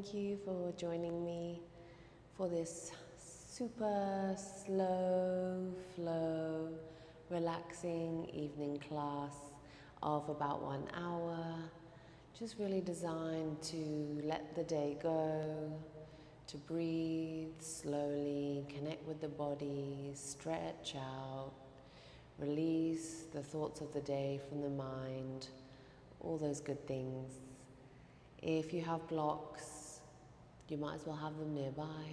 Thank you for joining me for this super slow flow, relaxing evening class of about 1 hour. Just really designed to let the day go, to breathe slowly, connect with the body, stretch out, release the thoughts of the day from the mind, all those good things. If you have blocks, you might as well have them nearby.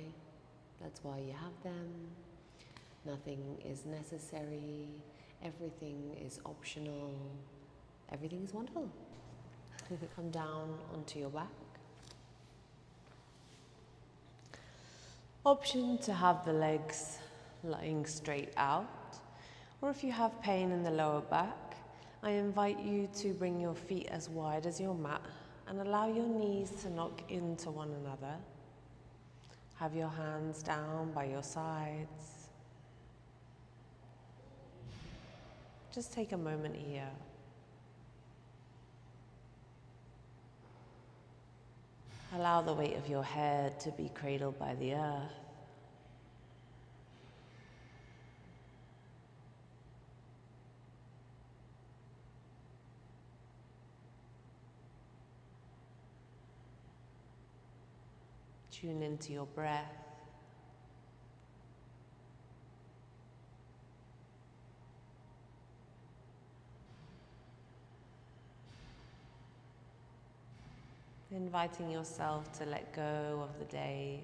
That's why you have them. Nothing is necessary. Everything is optional. Everything is wonderful. Come down onto your back. Option to have the legs lying straight out, or if you have pain in the lower back, I invite you to bring your feet as wide as your mat and allow your knees to knock into one another. Have your hands down by your sides. Just take a moment here. Allow the weight of your head to be cradled by the earth. Tune into your breath. Inviting yourself to let go of the day.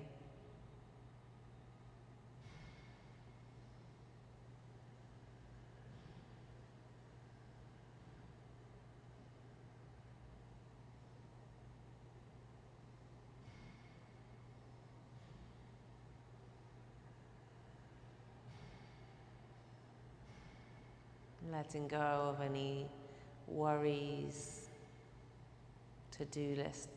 Letting go of any worries, to-do lists.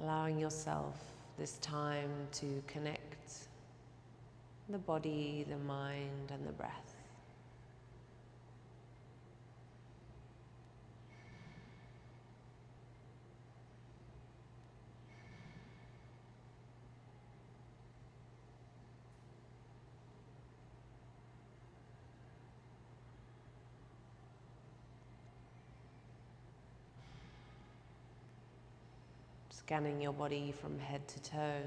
Allowing yourself this time to connect the body, the mind, and the breath. Scanning your body from head to toe.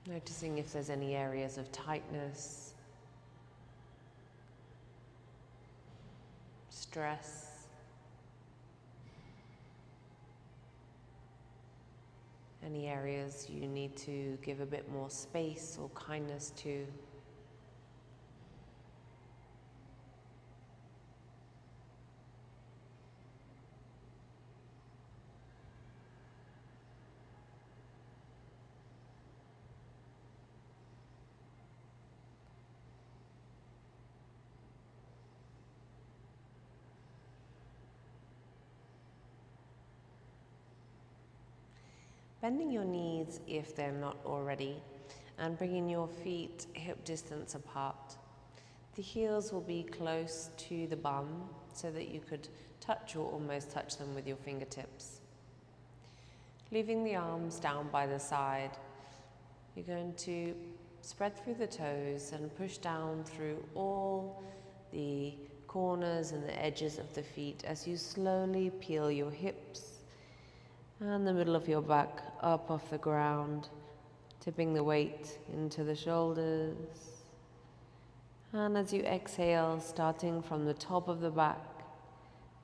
Noticing if there's any areas of tightness, stress, any areas you need to give a bit more space or kindness to. Bending your knees if they're not already, and bringing your feet hip distance apart. The heels will be close to the bum so that you could touch or almost touch them with your fingertips. Leaving the arms down by the side, you're going to spread through the toes and push down through all the corners and the edges of the feet as you slowly peel your hips and the middle of your back up off the ground, tipping the weight into the shoulders. And as you exhale, starting from the top of the back,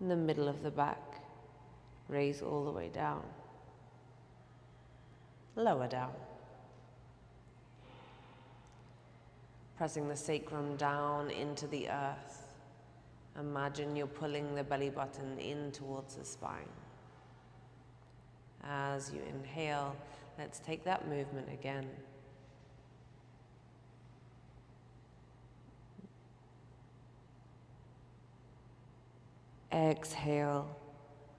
in the middle of the back, raise all the way down. Lower down. Pressing the sacrum down into the earth. Imagine you're pulling the belly button in towards the spine. As you inhale, let's take that movement again. Exhale,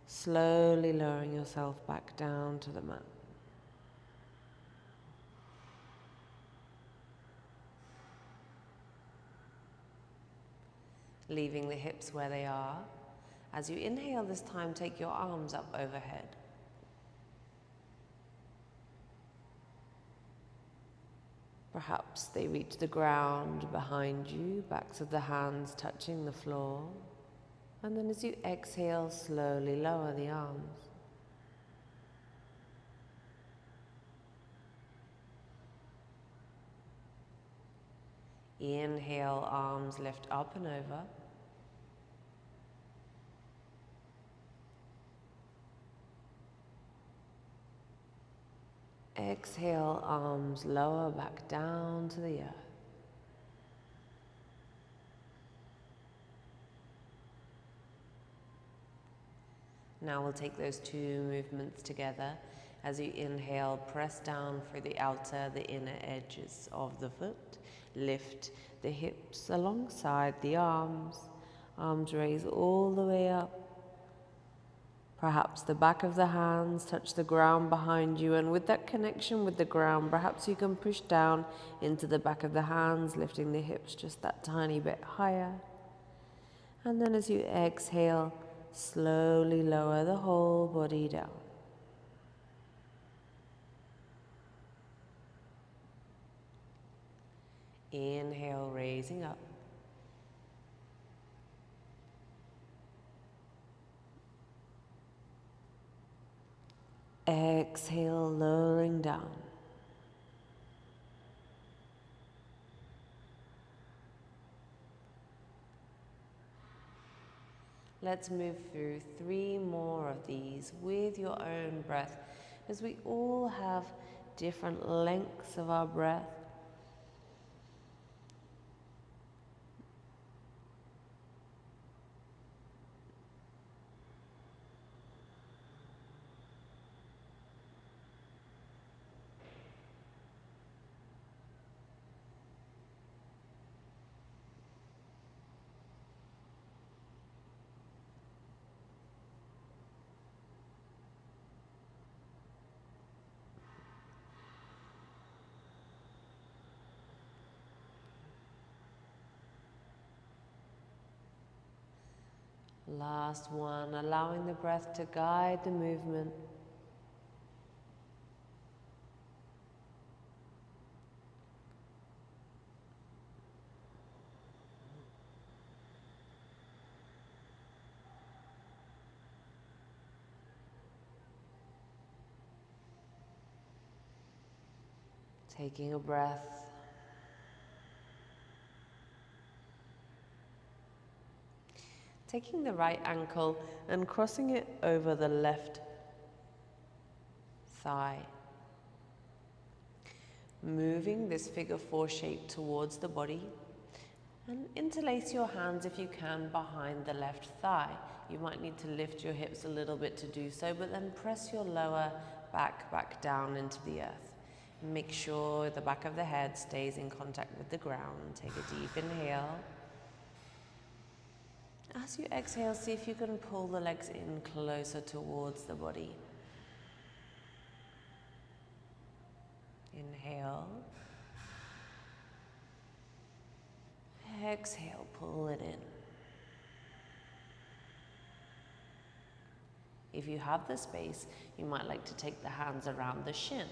slowly lowering yourself back down to the mat. Leaving the hips where they are. As you inhale this time, take your arms up overhead. Perhaps they reach the ground behind you, backs of the hands touching the floor. And then as you exhale, slowly lower the arms. Inhale, arms lift up and over. Exhale, arms lower back down to the earth. Now we'll take those two movements together. As you inhale, press down for the outer, the inner edges of the foot. Lift the hips alongside the arms. Arms raise all the way up. Perhaps the back of the hands touch the ground behind you, and with that connection with the ground, perhaps you can push down into the back of the hands, lifting the hips just that tiny bit higher. And then as you exhale, slowly lower the whole body down. Inhale, raising up. Exhale, lowering down. Let's move through 3 more of these with your own breath, as we all have different lengths of our breath. Last one, allowing the breath to guide the movement. Taking a breath. Taking the right ankle and crossing it over the left thigh. Moving this figure 4 shape towards the body, and interlace your hands if you can behind the left thigh. You might need to lift your hips a little bit to do so, but then press your lower back down into the earth. Make sure the back of the head stays in contact with the ground. Take a deep inhale. As you exhale, see if you can pull the legs in closer towards the body. Inhale. Exhale, pull it in. If you have the space, you might like to take the hands around the shin,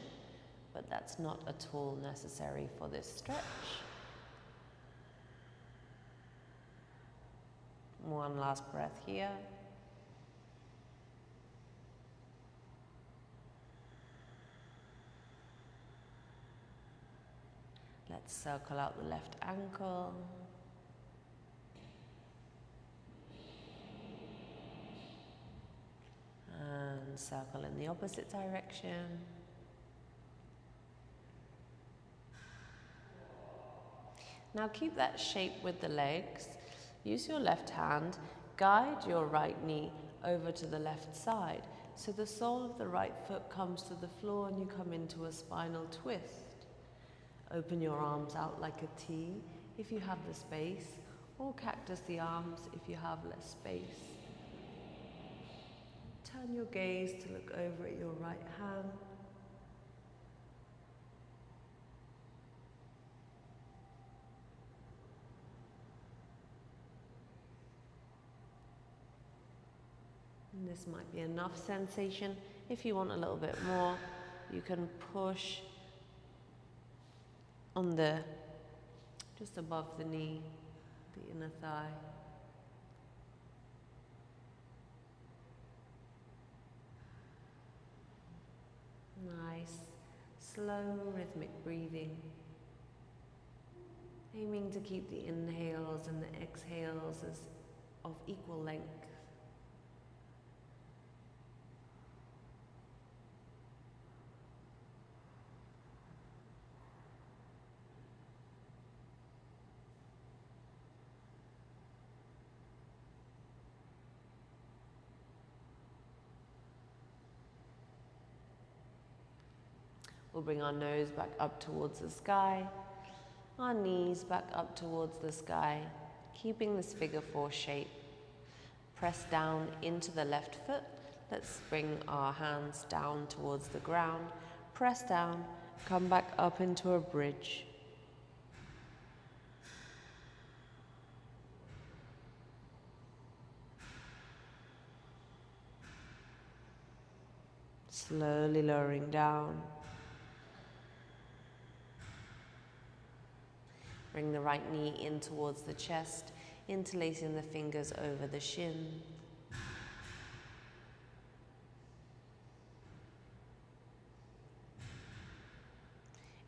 but that's not at all necessary for this stretch. One last breath here. Let's circle out the left ankle. And circle in the opposite direction. Now keep that shape with the legs. Use your left hand, guide your right knee over to the left side, so the sole of the right foot comes to the floor and you come into a spinal twist. Open your arms out like a T if you have the space, or cactus the arms if you have less space. turn your gaze to look over at your right hand. And this might be enough sensation. If you want a little bit more, you can push on just above the knee, the inner thigh. Nice, slow, rhythmic breathing. Aiming to keep the inhales and the exhales as of equal length. We'll bring our nose back up towards the sky, our knees back up towards the sky, keeping this figure four shape. Press down into the left foot. Let's bring our hands down towards the ground. Press down, come back up into a bridge. Slowly lowering down. Bring the right knee in towards the chest, interlacing the fingers over the shin.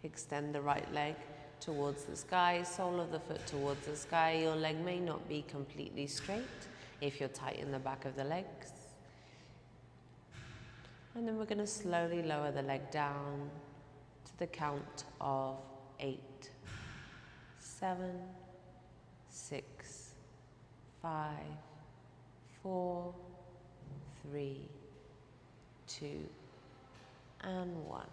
Extend the right leg towards the sky, sole of the foot towards the sky. Your leg may not be completely straight if you're tight in the back of the legs. And then we're going to slowly lower the leg down to the count of 8. 7, 6, 5, 4, 3, 2, and 1.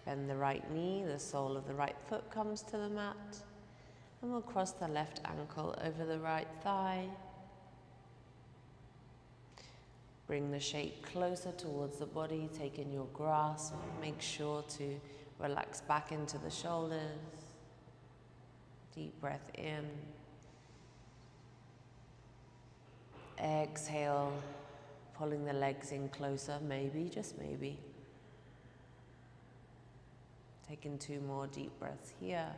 Bend the right knee, the sole of the right foot comes to the mat, and we'll cross the left ankle over the right thigh. Bring the shape closer towards the body, take in your grasp, make sure to relax back into the shoulders. Deep breath in. Exhale, pulling the legs in closer, maybe, just maybe. Taking 2 more deep breaths here.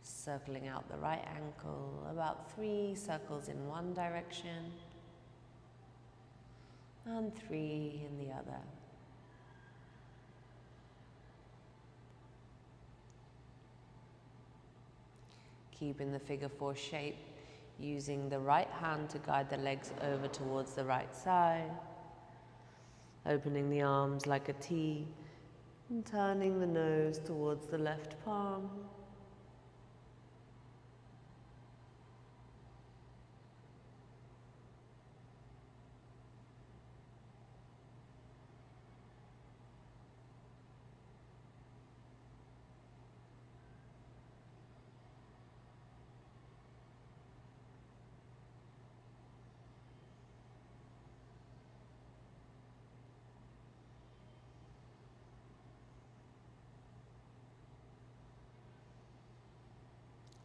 Circling out the right ankle, about 3 circles in one direction and 3 in the other. Keeping the figure 4 shape, using the right hand to guide the legs over towards the right side, opening the arms like a T and turning the nose towards the left palm.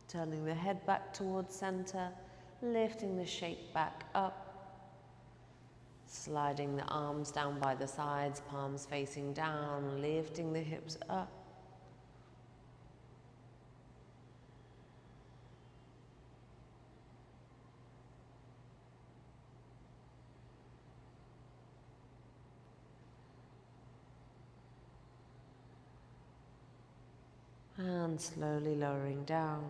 Turning the head back towards center, lifting the shape back up, sliding the arms down by the sides, palms facing down, lifting the hips up. And slowly lowering down.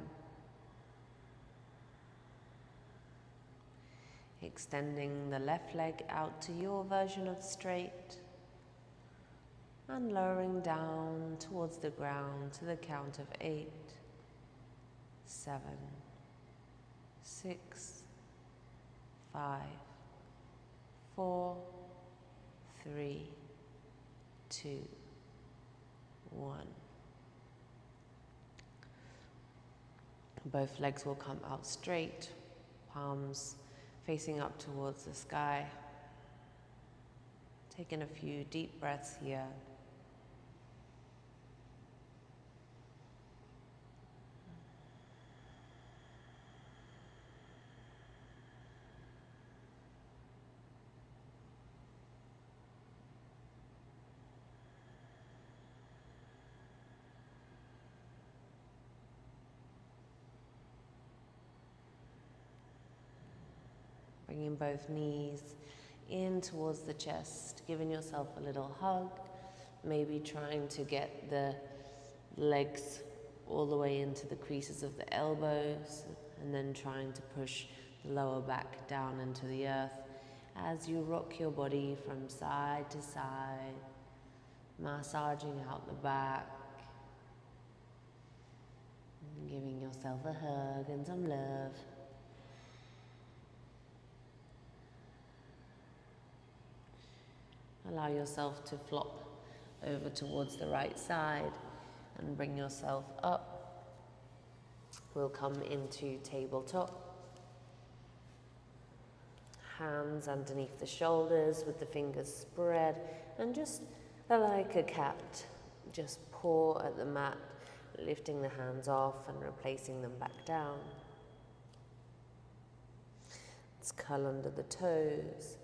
Extending the left leg out to your version of straight. and lowering down towards the ground to the count of 8, 7, 6, 5, 4, 3, 2, 1. Both legs will come out straight, palms facing up towards the sky. Taking a few deep breaths here. Bringing both knees in towards the chest, giving yourself a little hug, maybe trying to get the legs all the way into the creases of the elbows, and then trying to push the lower back down into the earth as you rock your body from side to side, massaging out the back, and giving yourself a hug and some love. Allow yourself to flop over towards the right side and bring yourself up. We'll come into tabletop. Hands underneath the shoulders with the fingers spread, and just like a cat, just paw at the mat, lifting the hands off and replacing them back down. Let's curl under the toes.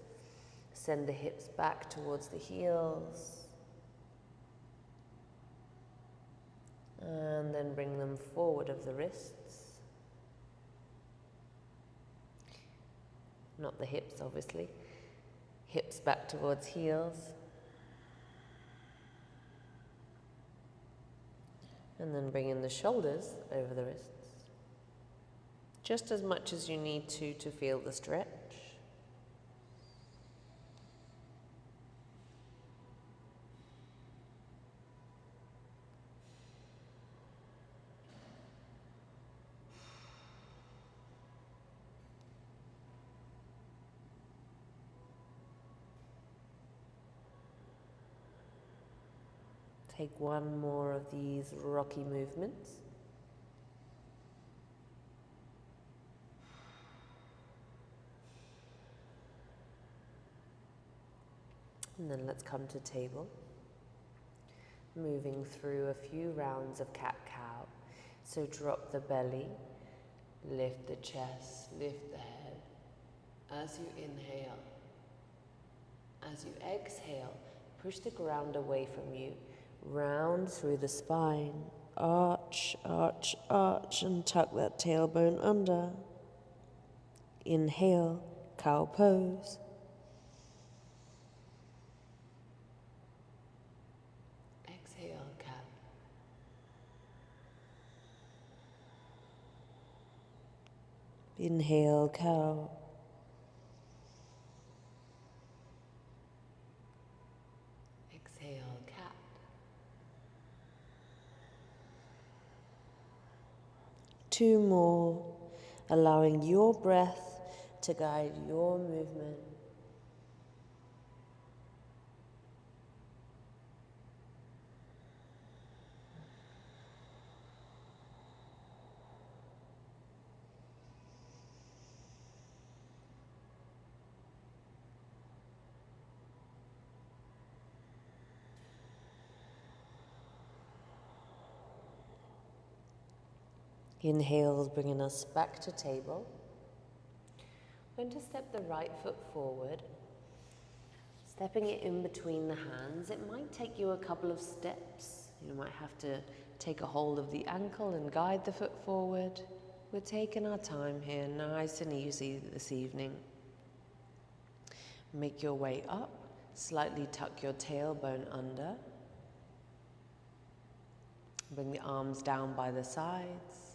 Send the hips back towards the heels. And then bring them forward of the wrists. Not the hips, obviously. Hips back towards heels. And then bring in the shoulders over the wrists. Just as much as you need to feel the stretch. Take one more of these rocky movements. And then let's come to table. Moving through a few rounds of cat-cow. So drop the belly, lift the chest, lift the head. As you inhale, as you exhale, push the ground away from you. Round through the spine, arch, arch, arch, and tuck that tailbone under. Inhale, cow pose. Exhale, cat. Inhale, cow. Exhale, cat. Two more, allowing your breath to guide your movement. Inhales bringing us back to table. We're going to step the right foot forward, stepping it in between the hands. It might take you a couple of steps. You might have to take a hold of the ankle and guide the foot forward. We're taking our time here, nice and easy this evening. Make your way up, slightly tuck your tailbone under. Bring the arms down by the sides.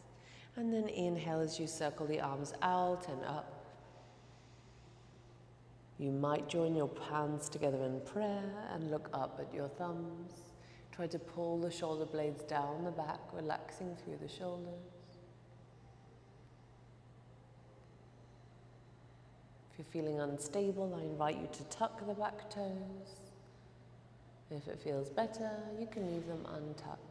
And then inhale as you circle the arms out and up. You might join your hands together in prayer and look up at your thumbs. Try to pull the shoulder blades down the back, relaxing through the shoulders. If you're feeling unstable, I invite you to tuck the back toes. If it feels better, you can leave them untucked.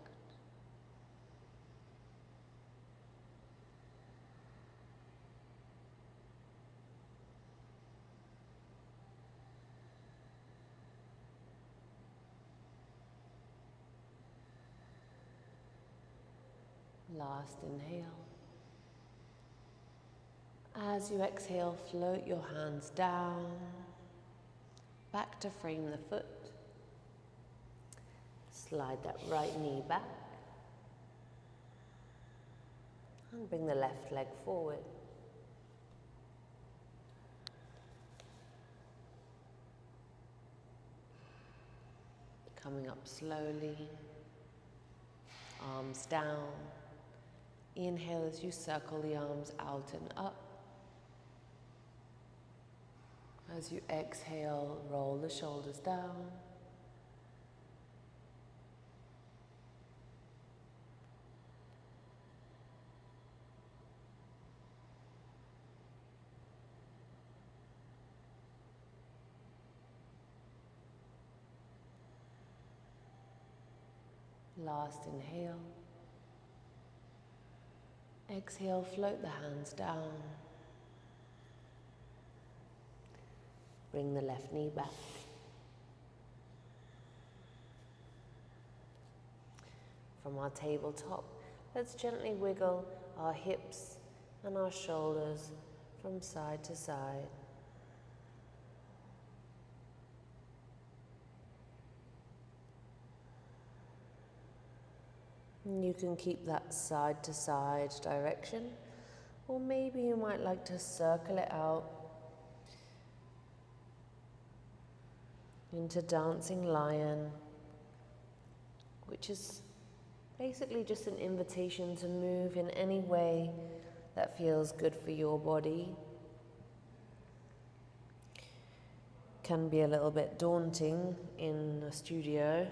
Last inhale. As you exhale, float your hands down, back to frame the foot. Slide that right knee back. And bring the left leg forward. Coming up slowly, arms down. Inhale as you circle the arms out and up. As you exhale, roll the shoulders down. Last inhale. Exhale, float the hands down. Bring the left knee back. From our tabletop, let's gently wiggle our hips and our shoulders from side to side. You can keep that side to side direction, or maybe you might like to circle it out into dancing lion, which is basically just an invitation to move in any way that feels good for your body. Can be a little bit daunting in a studio,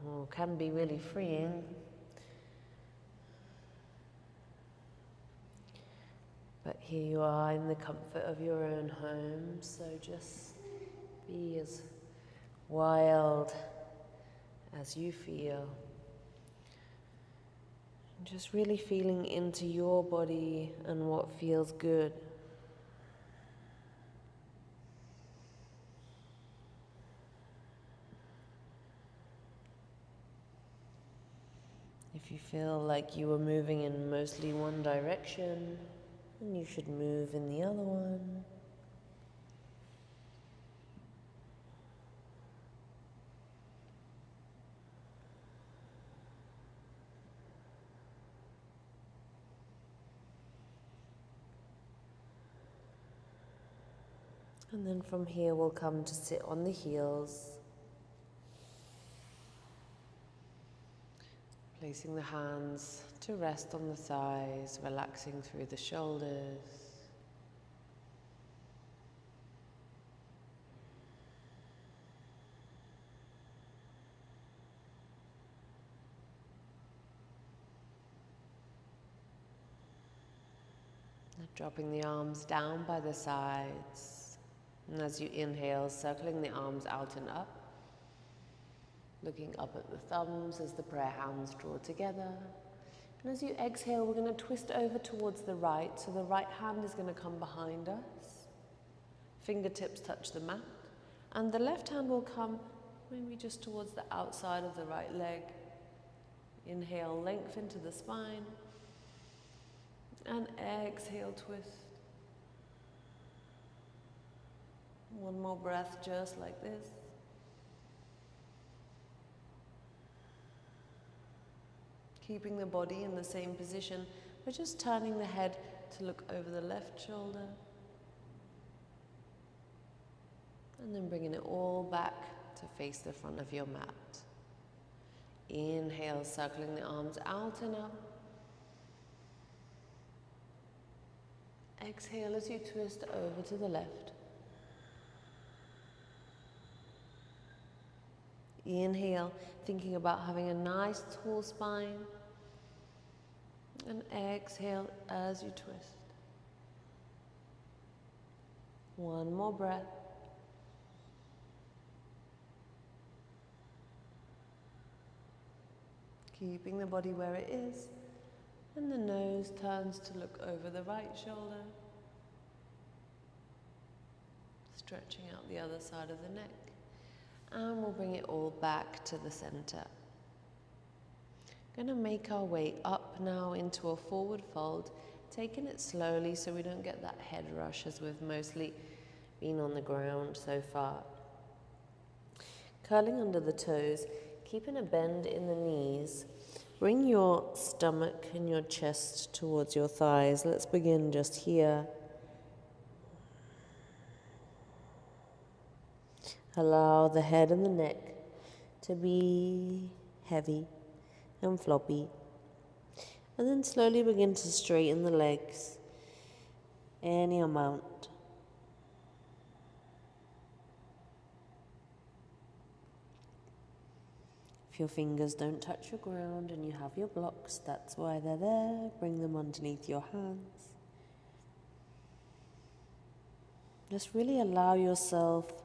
or can be really freeing. But here you are in the comfort of your own home, so just be as wild as you feel. Just really feeling into your body and what feels good. If you feel like you were moving in mostly one direction, then you should move in the other one. And then from here we'll come to sit on the heels. Placing the hands to rest on the thighs, relaxing through the shoulders. Dropping the arms down by the sides. And as you inhale, circling the arms out and up. Looking up at the thumbs as the prayer hands draw together. And as you exhale, we're going to twist over towards the right. So the right hand is going to come behind us. Fingertips touch the mat. And the left hand will come maybe just towards the outside of the right leg. Inhale, lengthen to the spine. And exhale, twist. One more breath just like this. Keeping the body in the same position, but just turning the head to look over the left shoulder. And then bringing it all back to face the front of your mat. Inhale, circling the arms out and up. Exhale as you twist over to the left. Inhale, thinking about having a nice tall spine. And exhale as you twist. One more breath. Keeping the body where it is. And the nose turns to look over the right shoulder. Stretching out the other side of the neck. And we'll bring it all back to the center. Going to make our way up now into a forward fold, taking it slowly so we don't get that head rush as we've mostly been on the ground so far. Curling under the toes, keeping a bend in the knees. Bring your stomach and your chest towards your thighs. Let's begin just here. Allow the head and the neck to be heavy and floppy. And then slowly begin to straighten the legs any amount. If your fingers don't touch your ground and you have your blocks, that's why they're there. Bring them underneath your hands. Just really allow yourself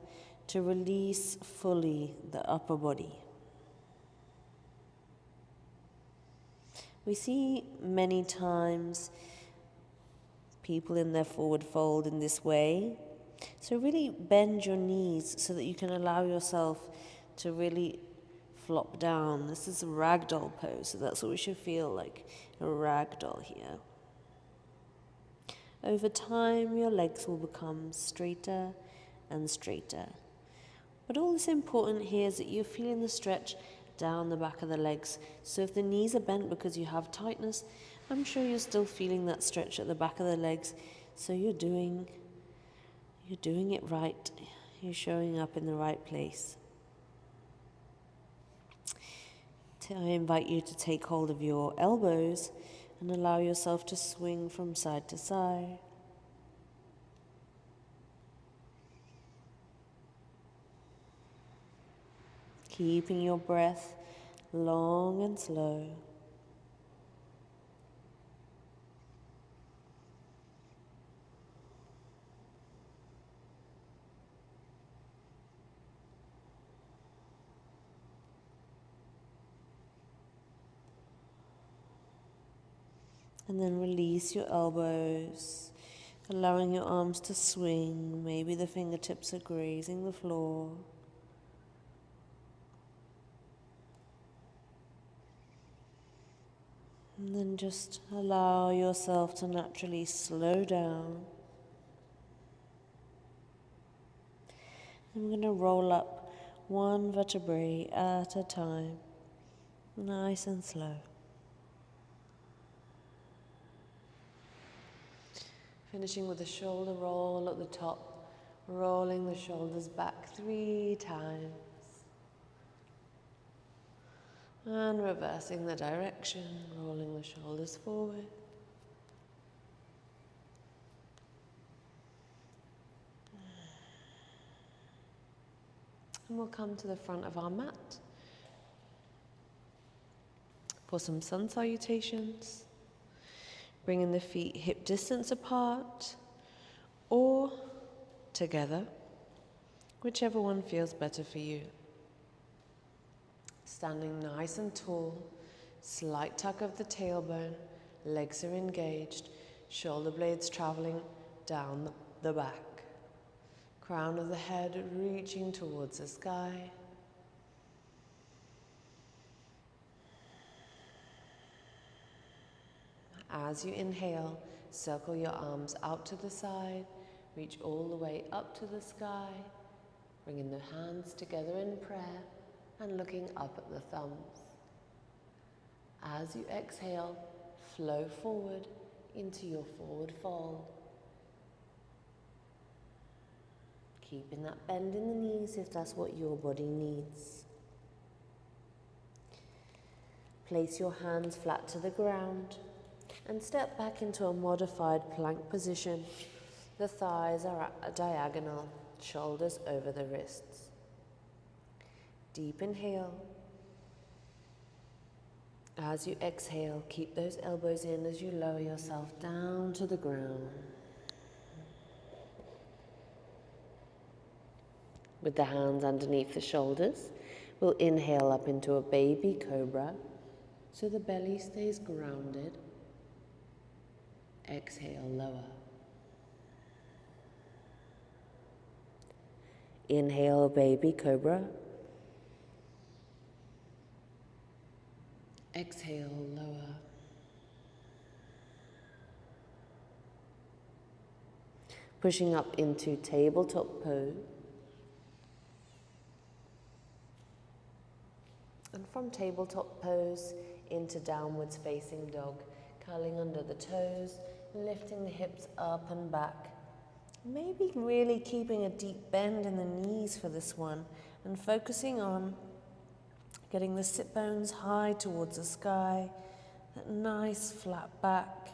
to release fully the upper body. We see many times people in their forward fold in this way. So really bend your knees so that you can allow yourself to really flop down. This is a ragdoll pose, so that's what we should feel like, a ragdoll here. Over time, your legs will become straighter and straighter. But all that's important here is that you're feeling the stretch down the back of the legs. So if the knees are bent because you have tightness, I'm sure you're still feeling that stretch at the back of the legs. So you're doing it right. You're showing up in the right place. I invite you to take hold of your elbows and allow yourself to swing from side to side. Keeping your breath long and slow. And then release your elbows, allowing your arms to swing. Maybe the fingertips are grazing the floor. And then just allow yourself to naturally slow down. I'm going to roll up one vertebrae at a time, nice and slow. Finishing with a shoulder roll at the top, rolling the shoulders back 3 times. And reversing the direction, rolling the shoulders forward. And we'll come to the front of our mat for some sun salutations. Bringing the feet hip distance apart or together, whichever one feels better for you. Standing nice and tall, slight tuck of the tailbone, legs are engaged, shoulder blades traveling down the back. Crown of the head reaching towards the sky. As you inhale, circle your arms out to the side, reach all the way up to the sky, bringing the hands together in prayer and looking up at the thumbs. As you exhale, flow forward into your forward fold. Keeping that bend in the knees if that's what your body needs. Place your hands flat to the ground And step back into a modified plank position. The thighs are at a diagonal, shoulders over the wrists. Deep inhale. As you exhale, keep those elbows in as you lower yourself down to the ground. With the hands underneath the shoulders, we'll inhale up into a baby cobra so the belly stays grounded. Exhale, lower. Inhale, baby cobra. Exhale, lower. Pushing up into tabletop pose. And from tabletop pose into downwards facing dog, curling under the toes, lifting the hips up and back. Maybe really keeping a deep bend in the knees for this one and focusing on getting the sit bones high towards the sky, that nice flat back,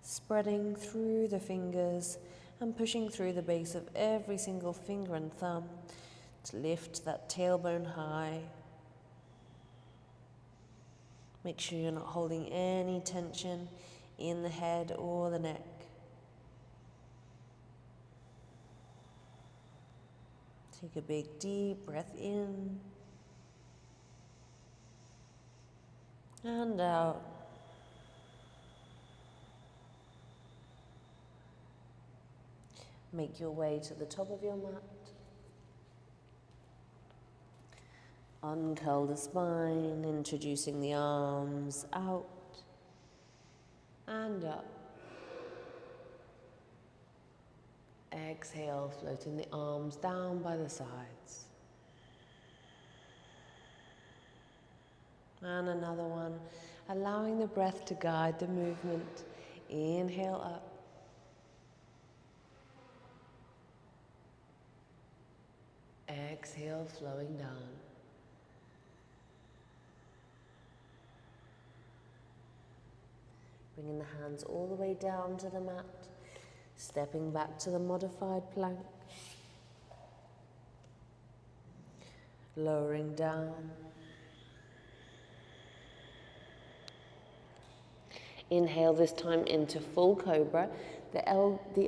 spreading through the fingers and pushing through the base of every single finger and thumb to lift that tailbone high. Make sure you're not holding any tension in the head or the neck. Take a big deep breath in and out. Make your way to the top of your mat. Uncurl the spine, introducing the arms out and up. Exhale, floating the arms down by the sides. And another one, allowing the breath to guide the movement. Inhale up. Exhale, flowing down. Bringing the hands all the way down to the mat, stepping back to the modified plank, lowering down. Inhale this time into full cobra. The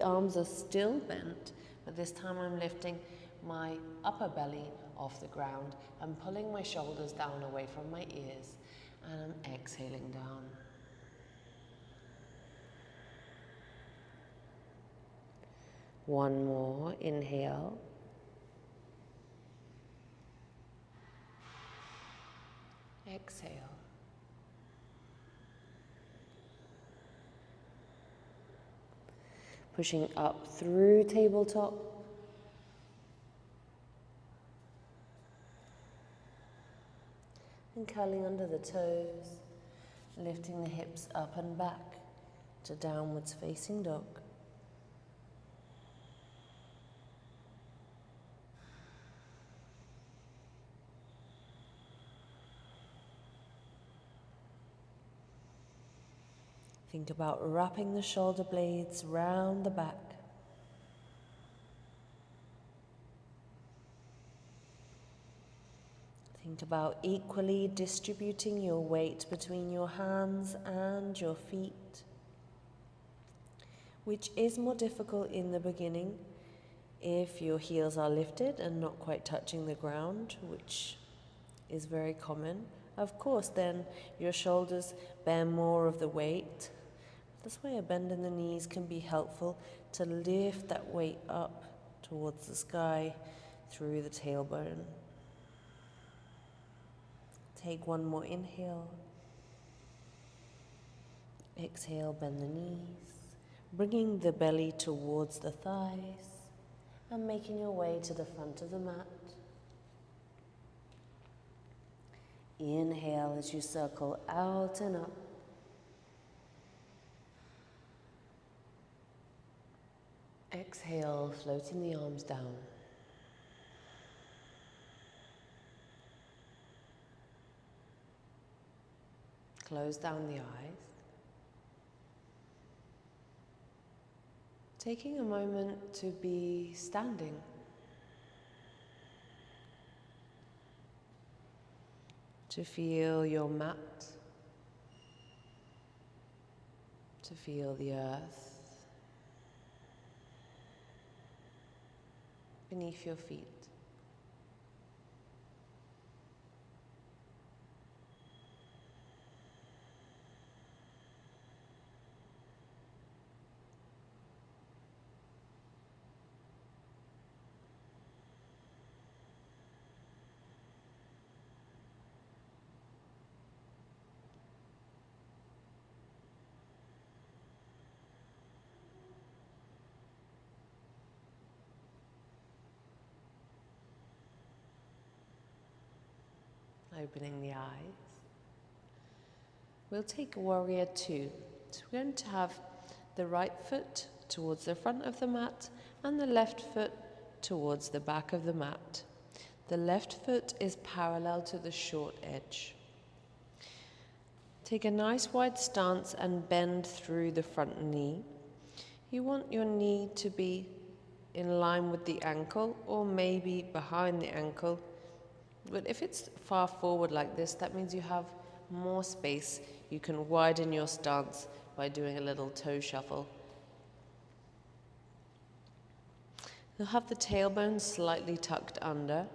arms are still bent, but this time I'm lifting my upper belly off the ground. I'm pulling my shoulders down away from my ears, and I'm exhaling down. One more, inhale. Exhale. Pushing up through tabletop. And curling under the toes, lifting the hips up and back to downwards facing dog. Think about wrapping the shoulder blades round the back. Think about equally distributing your weight between your hands and your feet, which is more difficult in the beginning if your heels are lifted and not quite touching the ground, which is very common. Of course, then your shoulders bear more of the weight. This way, a bend in the knees can be helpful to lift that weight up towards the sky through the tailbone. Take one more inhale. Exhale, bend the knees, bringing the belly towards the thighs and making your way to the front of the mat. Inhale as you circle out and up. Exhale, floating the arms down. Close down the eyes. Taking a moment to be standing. To feel your mat. To feel the earth beneath your feet. Opening the eyes. We'll take warrior two. So we're going to have the right foot towards the front of the mat and the left foot towards the back of the mat. The left foot is parallel to the short edge. Take a nice wide stance and bend through the front knee. You want your knee to be in line with the ankle or maybe behind the ankle. But if it's far forward like this, that means you have more space. You can widen your stance by doing a little toe shuffle. You'll have the tailbone slightly tucked under.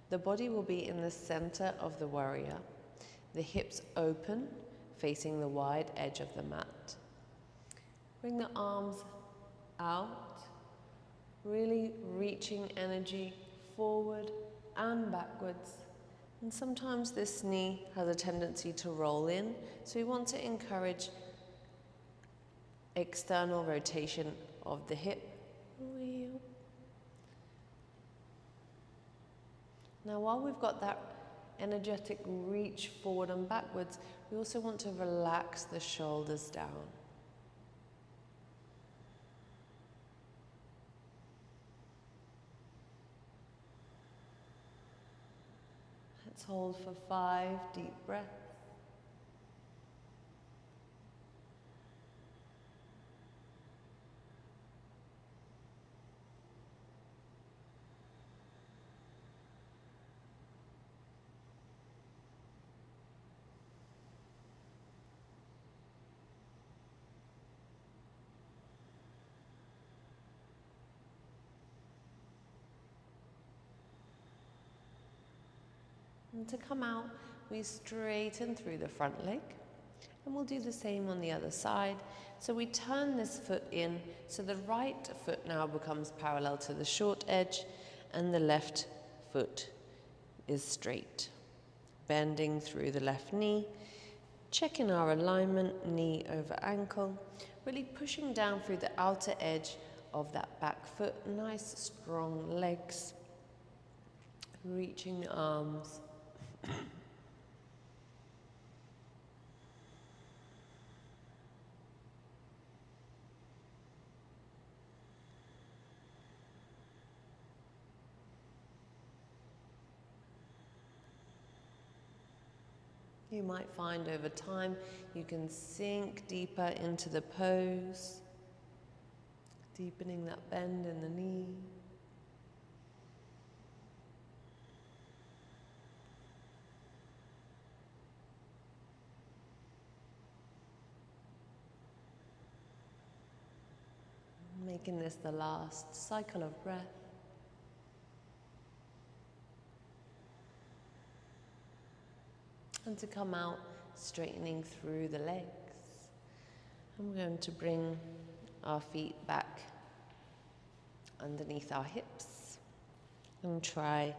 The body will be in the center of the warrior. The hips open, facing the wide edge of the mat. Bring the arms out, really reaching energy forward and backwards. And sometimes this knee has a tendency to roll in, so we want to encourage external rotation of the hip. Now, while we've got that energetic reach forward and backwards, we also want to relax the shoulders down. Let's hold for 5 deep breaths. And to come out, we straighten through the front leg. And we'll do the same on the other side. So we turn this foot in, so the right foot now becomes parallel to the short edge, and the left foot is straight. Bending through the left knee, checking our alignment, knee over ankle, really pushing down through the outer edge of that back foot. Nice, strong legs. Reaching the arms. You might find over time you can sink deeper into the pose, deepening that bend in the knee. Making this the last cycle of breath. And to come out, straightening through the legs. And we're going to bring our feet back underneath our hips and try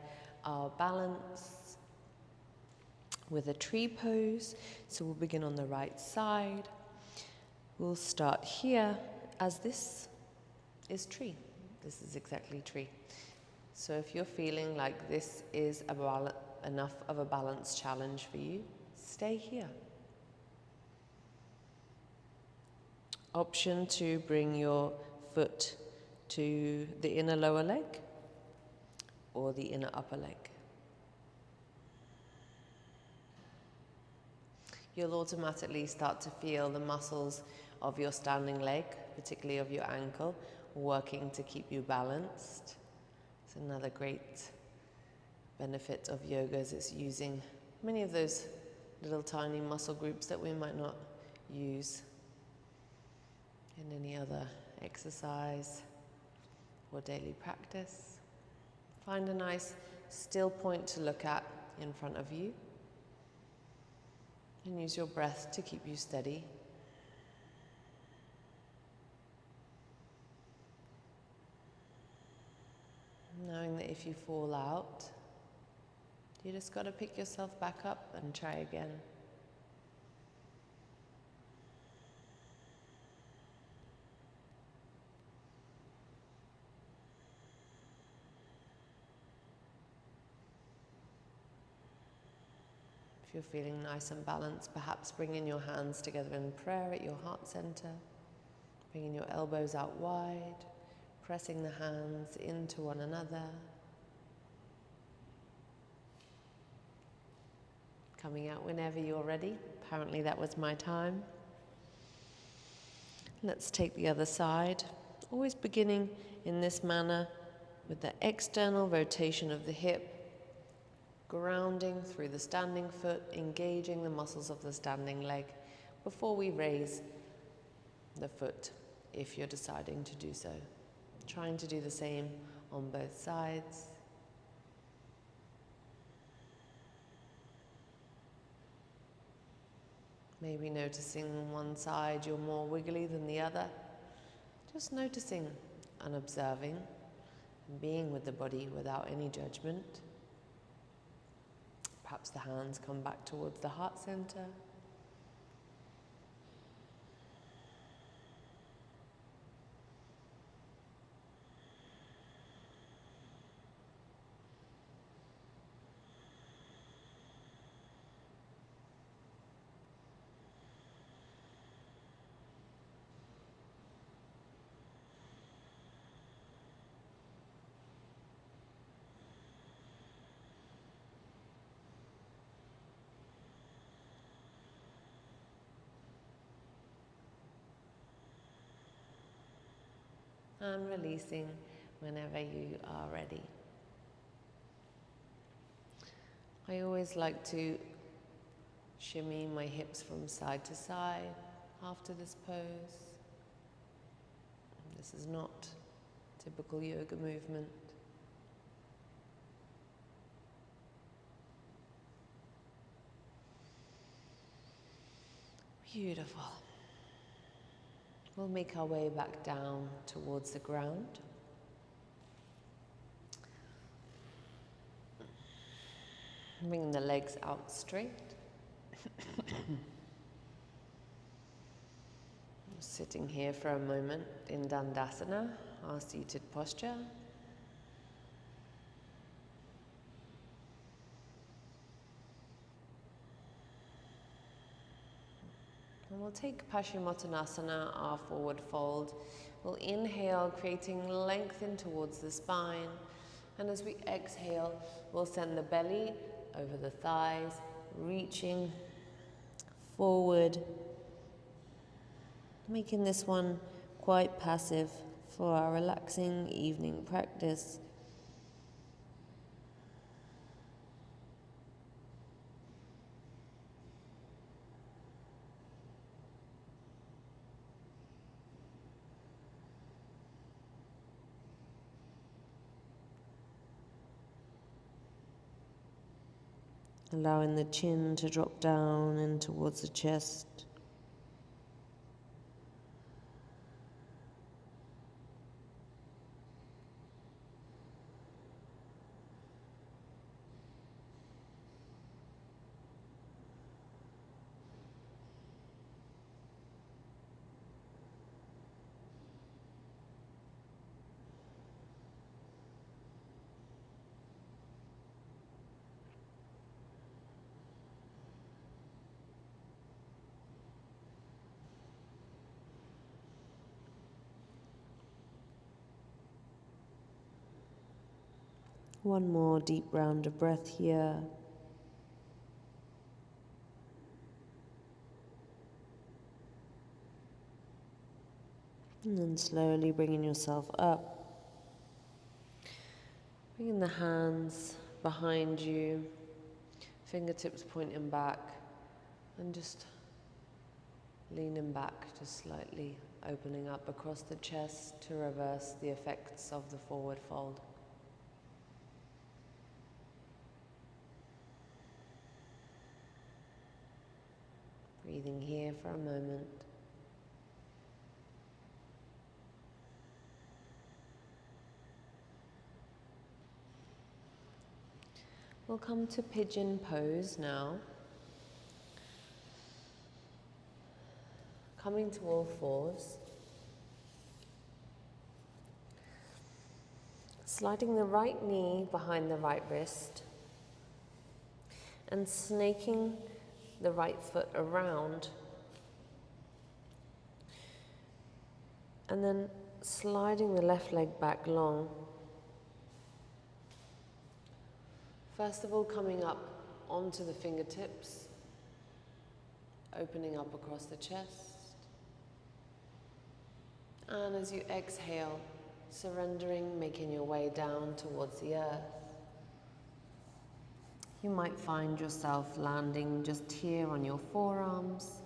our balance with a tree pose. So we'll begin on the right side. We'll start here as this is tree. This is exactly tree. So if you're feeling like this is enough of a balance challenge for you, stay here. Option to bring your foot to the inner lower leg or the inner upper leg. You'll automatically start to feel the muscles of your standing leg particularly of your ankle, working to keep you balanced. It's another great benefit of yoga is it's using many of those little tiny muscle groups that we might not use in any other exercise or daily practice. Find a nice still point to look at in front of you and use your breath to keep you steady. Knowing that if you fall out, you just got to pick yourself back up and try again. If you're feeling nice and balanced, perhaps bringing your hands together in prayer at your heart center, bringing your elbows out wide, pressing the hands into one another, coming out whenever you're ready. Apparently that was my time. Let's take the other side, always beginning in this manner with the external rotation of the hip, grounding through the standing foot, engaging the muscles of the standing leg before we raise the foot if you're deciding to do so. Trying to do the same on both sides. Maybe noticing on one side you're more wiggly than the other. Just noticing and observing and being with the body without any judgment. Perhaps the hands come back towards the heart center. And releasing whenever you are ready. I always like to shimmy my hips from side to side after this pose. This is not typical yoga movement. Beautiful. We'll make our way back down towards the ground. Bring the legs out straight. Sitting here for a moment in Dandasana, our seated posture. And we'll take Paschimottanasana, our forward fold. We'll inhale, creating length in towards the spine. And as we exhale, we'll send the belly over the thighs, reaching forward. Making this one quite passive for our relaxing evening practice. Allowing the chin to drop down and towards the chest. One more deep round of breath here. And then slowly bringing yourself up. Bringing the hands behind you, fingertips pointing back, and just leaning back just slightly, opening up across the chest to reverse the effects of the forward fold. Breathing here for a moment. We'll come to pigeon pose now. Coming to all fours. Sliding the right knee behind the right wrist. And snaking the right foot around. And then sliding the left leg back long. First of all, coming up onto the fingertips, opening up across the chest. And as you exhale, surrendering, making your way down towards the earth. You might find yourself landing just here on your forearms.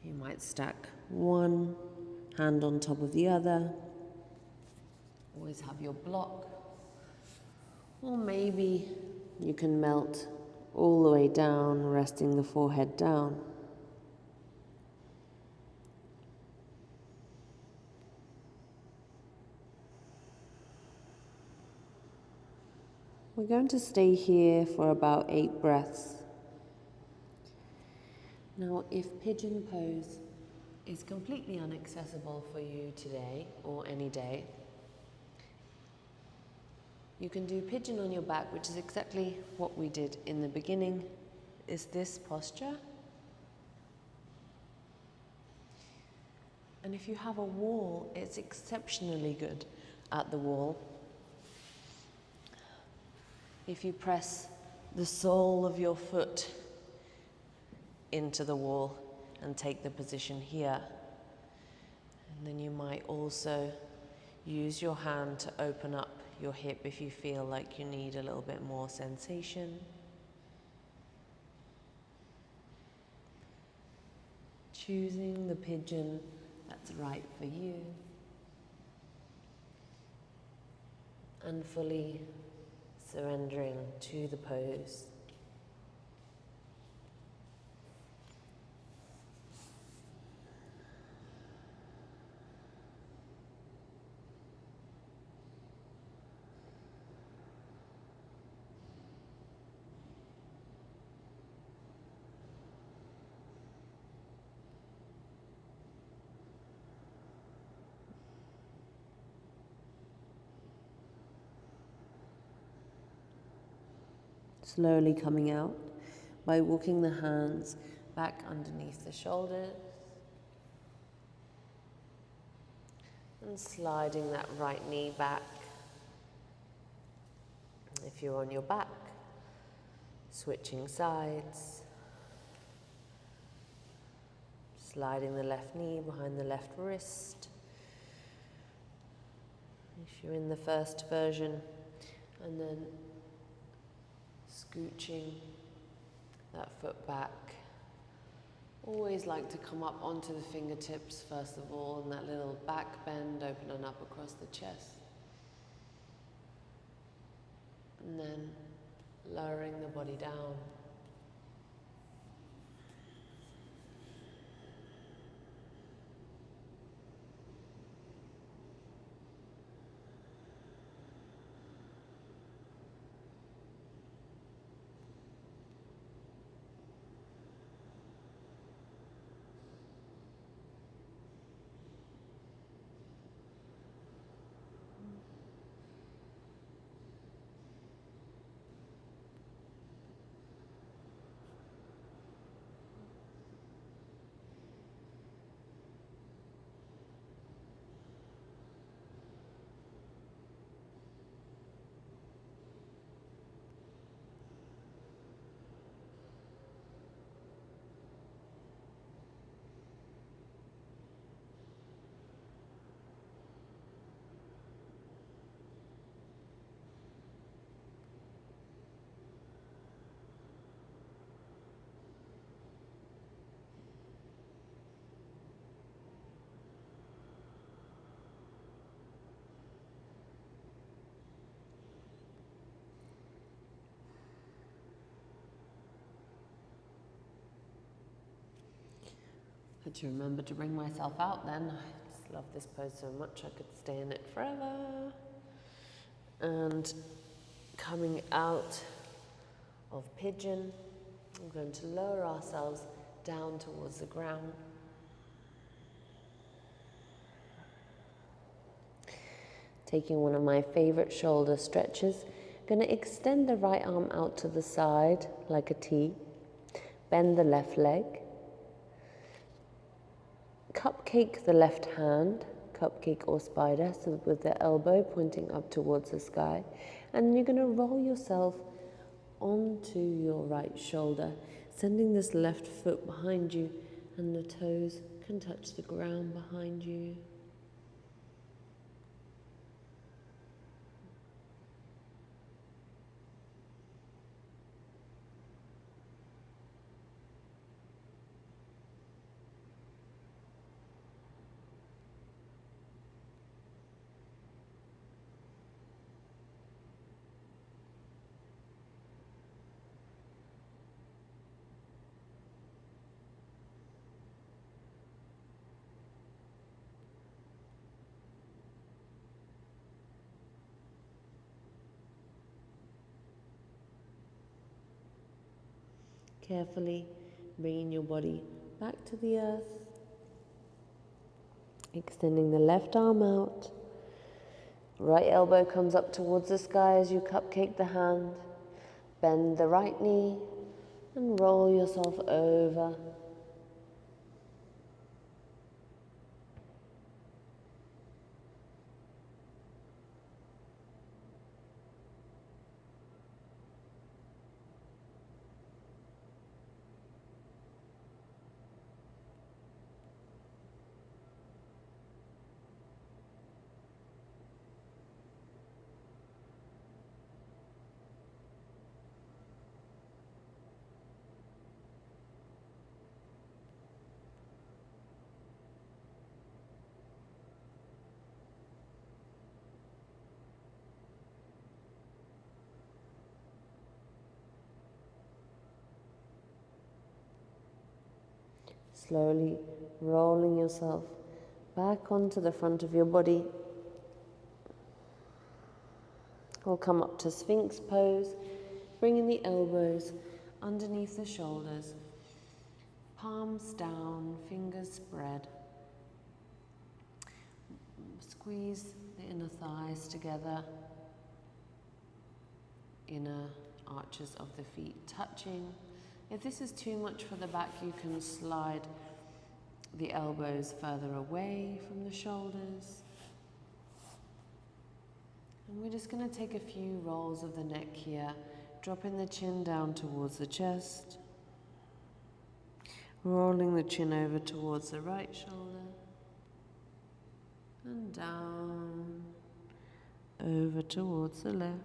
You might stack one hand on top of the other. Always have your block. Or maybe you can melt all the way down, resting the forehead down. We're going to stay here for about 8 breaths. Now, if pigeon pose is completely inaccessible for you today or any day, you can do pigeon on your back, which is exactly what we did in the beginning, is this posture. And if you have a wall, it's exceptionally good at the wall. If you press the sole of your foot into the wall and take the position here, and then you might also use your hand to open up your hip if you feel like you need a little bit more sensation. Choosing the pigeon that's right for you. And fully surrendering to the pose. Slowly coming out by walking the hands back underneath the shoulders and sliding that right knee back. If you're on your back, switching sides, sliding the left knee behind the left wrist. If you're in the first version, and then scooching that foot back. Always like to come up onto the fingertips first of all, and that little back bend, opening up across the chest. And then lowering the body down. to remember to bring myself out then. I just love this pose so much, I could stay in it forever. And coming out of pigeon, we're going to lower ourselves down towards the ground. Taking one of my favorite shoulder stretches, going to extend the right arm out to the side like a T, bend the left leg, cupcake the left hand, cupcake or spider, so with the elbow pointing up towards the sky, and then you're going to roll yourself onto your right shoulder, sending this left foot behind you, and the toes can touch the ground behind you. Carefully bringing your body back to the earth, extending the left arm out, right elbow comes up towards the sky as you cupcake the hand, bend the right knee and roll yourself over. Slowly rolling yourself back onto the front of your body. We'll come up to Sphinx pose, bringing the elbows underneath the shoulders, palms down, fingers spread. Squeeze the inner thighs together, inner arches of the feet touching. If this is too much for the back, you can slide the elbows further away from the shoulders. And we're just going to take a few rolls of the neck here, dropping the chin down towards the chest, rolling the chin over towards the right shoulder, and down, over towards the left.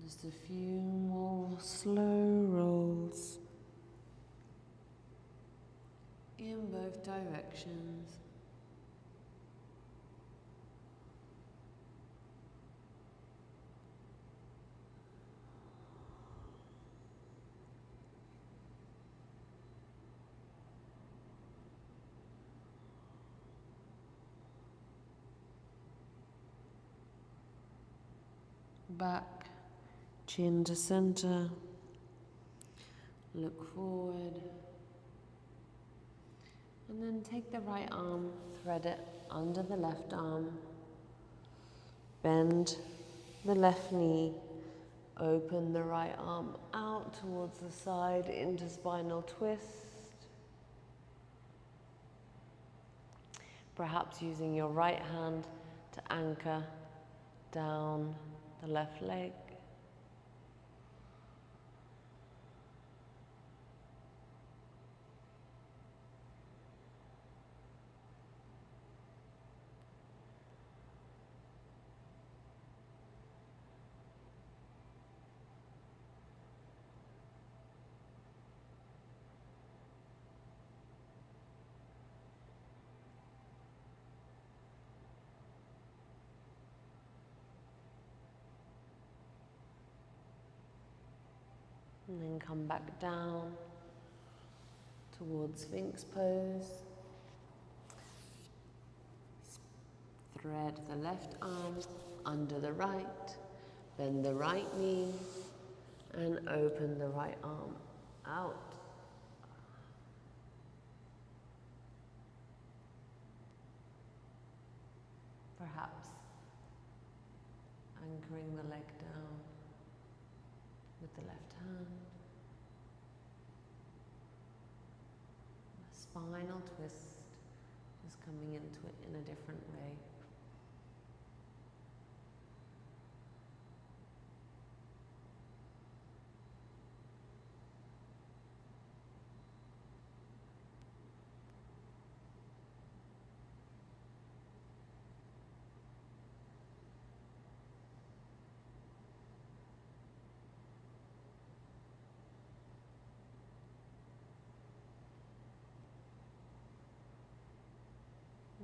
Just a few more slow rolls in both directions. Back, chin to center, look forward, and then take the right arm, thread it under the left arm, bend the left knee, open the right arm out towards the side into spinal twist, perhaps using your right hand to anchor down the left leg. And then come back down. towards Sphinx pose. Thread the left arm under the right, bend the right knee, and open the right arm out. Perhaps anchoring the leg down with the left hand. A spinal twist, just coming into it in a different way.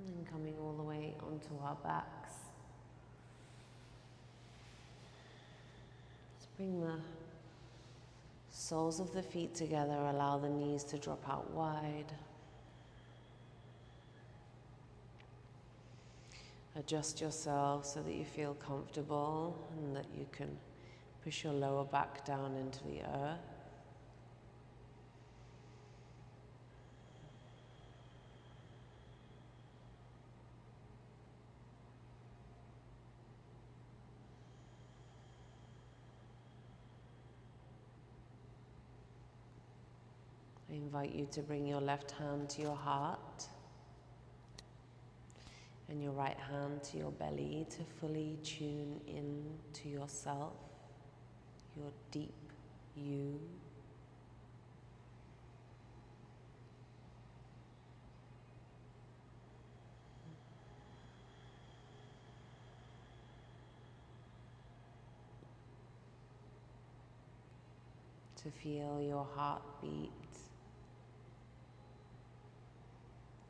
And then coming all the way onto our backs. Let's bring the soles of the feet together, allow the knees to drop out wide. Adjust yourself so that you feel comfortable and that you can push your lower back down into the earth. I invite you to bring your left hand to your heart and your right hand to your belly to fully tune in to yourself, your deep you. To feel your heartbeat,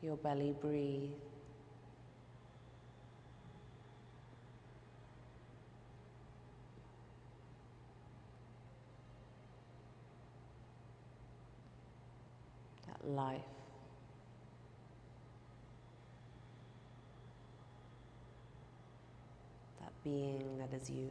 your belly breathe. That life. That being that is you.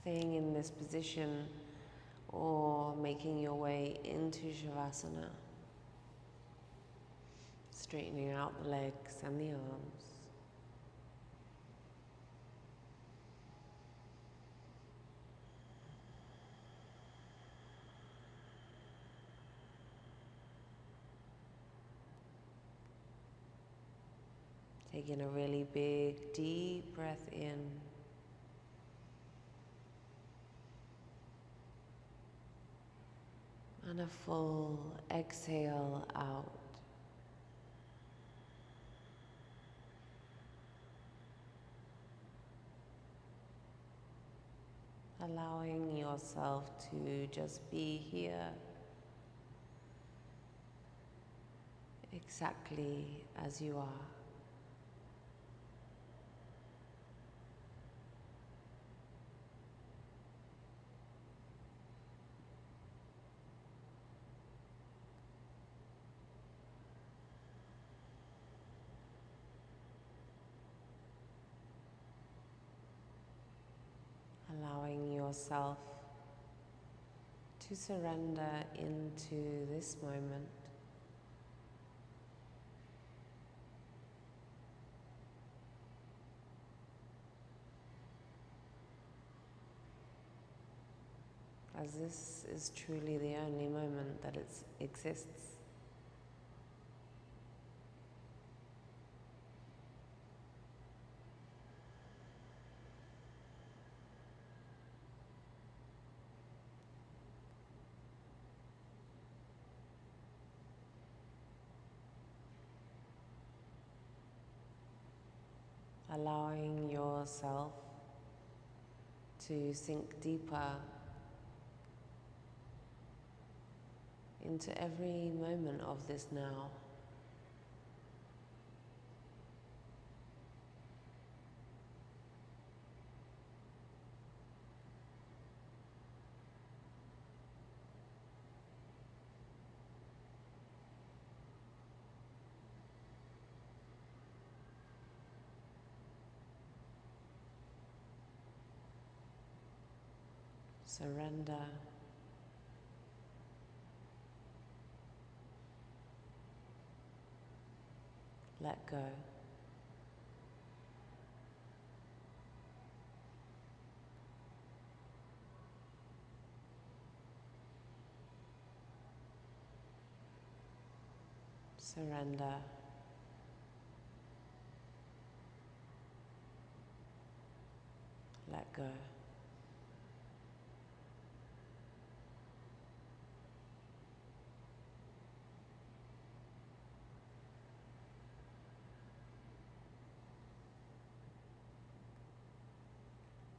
Staying in this position or making your way into Savasana, straightening out the legs and the arms. Taking a really big, deep breath in. And a full exhale out. Allowing yourself to just be here exactly as you are. Allowing yourself to surrender into this moment. As this is truly the only moment that it exists. allowing yourself to sink deeper into every moment of this now. Surrender. Let go. Surrender. Let go.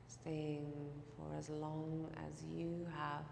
Staying for as long as you have